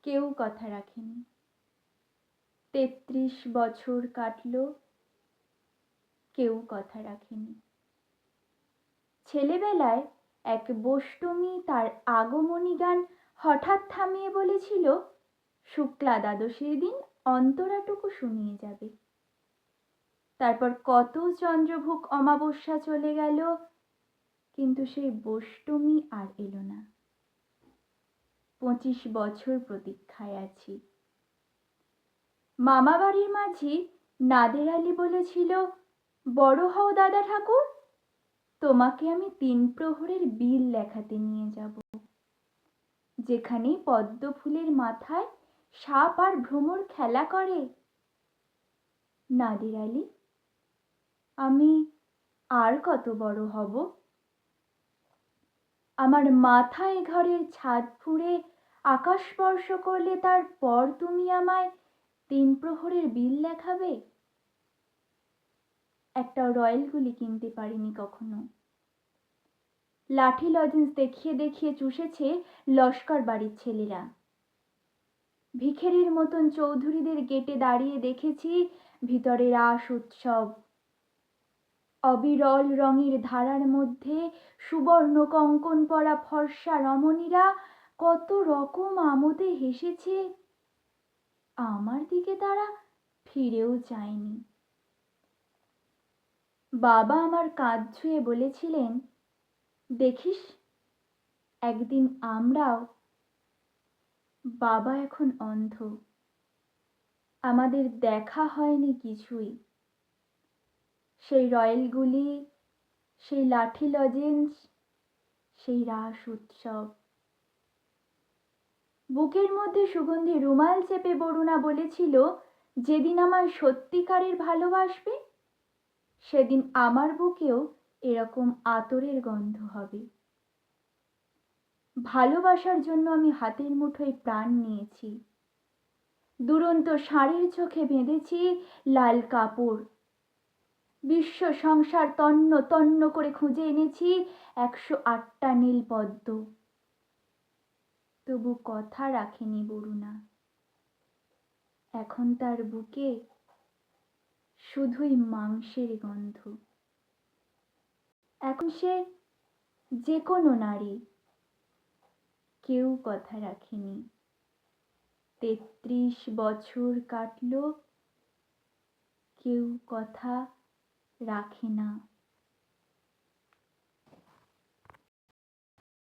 কেউ কথা রাখেনি। ৩৩ বছর কাটল, কেউ কথা রাখেনি। ছেলেবেলায় এক বোষ্টমী তার আগমনী গান হঠাৎ থামিয়ে বলেছিল, শুক্লা দ্বাদশীর দিন অন্তরাটুকু শুনিয়ে যাবে। তারপর কত চন্দ্রভুক অমাবস্যা চলে গেল, কিন্তু সেই বোষ্টমী আর এলো না। 25 বছর প্রতীক্ষায় আছি। মামা বাড়ির মাঝি নাদের আলী বলেছিল, বড় হও দাদা ঠাকুর, তোমাকে আমি 3 প্রহরের বিল লেখাতে নিয়ে যাব, যেখানে পদ্ম ফুলের মাথায় সাপ আর ভ্রমর খেলা করে। নাদের আলী, আমি আর কত বড় হব? আমার মাথায় ঘরের ছাদ ফুঁড়ে আকাশ স্পর্শ করলে তারপর তুমি আমায় 3 প্রহরের বিল লেখাবে? একটা রয়্যাল গুলি কিনতে পারিনি কখনো। লাঠি লজেন্স দেখিয়ে দেখিয়ে চুষেছে লস্কর বাড়ির ছেলেরা। ভিখেরির মতন চৌধুরীদের গেটে দাঁড়িয়ে দেখেছি ভিতরে রাস উৎসব। অবিরল রঙের ধারার মধ্যে সুবর্ণ কঙ্কন পরা ফর্সা রমণীরা কত রকম আমোদে হেসেছে। আমার দিকে তারা ফিরেও চায়নি। বাবা আমার কাঁধ ছুঁয়ে বলেছিলেন, দেখিস একদিন আমরাও। বাবা এখন অন্ধ, আমাদের দেখা হয়নি কিছুই। সেই রয়্যালগুলি, সেই লাঠি লজেন্স, সেই রাস উৎসব। বুকের মধ্যে সুগন্ধি রুমাল চেপে বরুণা বলেছিল, যেদিন আমার সত্যিকারের ভালোবাসবে সেদিন আমার বুকেও এরকম আতরের গন্ধ হবে। ভালোবাসার জন্য আমি হাতের মুঠোয় প্রাণ নিয়েছি। দুরন্ত ষাঁড়ের চোখে বেঁধেছি লাল কাপড়। বিশ্ব সংসার তন্ন তন্ন করে খুঁজে এনেছি 108টা নীল পদ্ম। তবু কথা রাখেনি বরুণা। এখন তার বুকে শুধুই মাংসের গন্ধ। এখন সে যে কোনো নারী, কেউ কথা রাখেনি। 33 বছর কাটল, কেউ কথা রাখে না।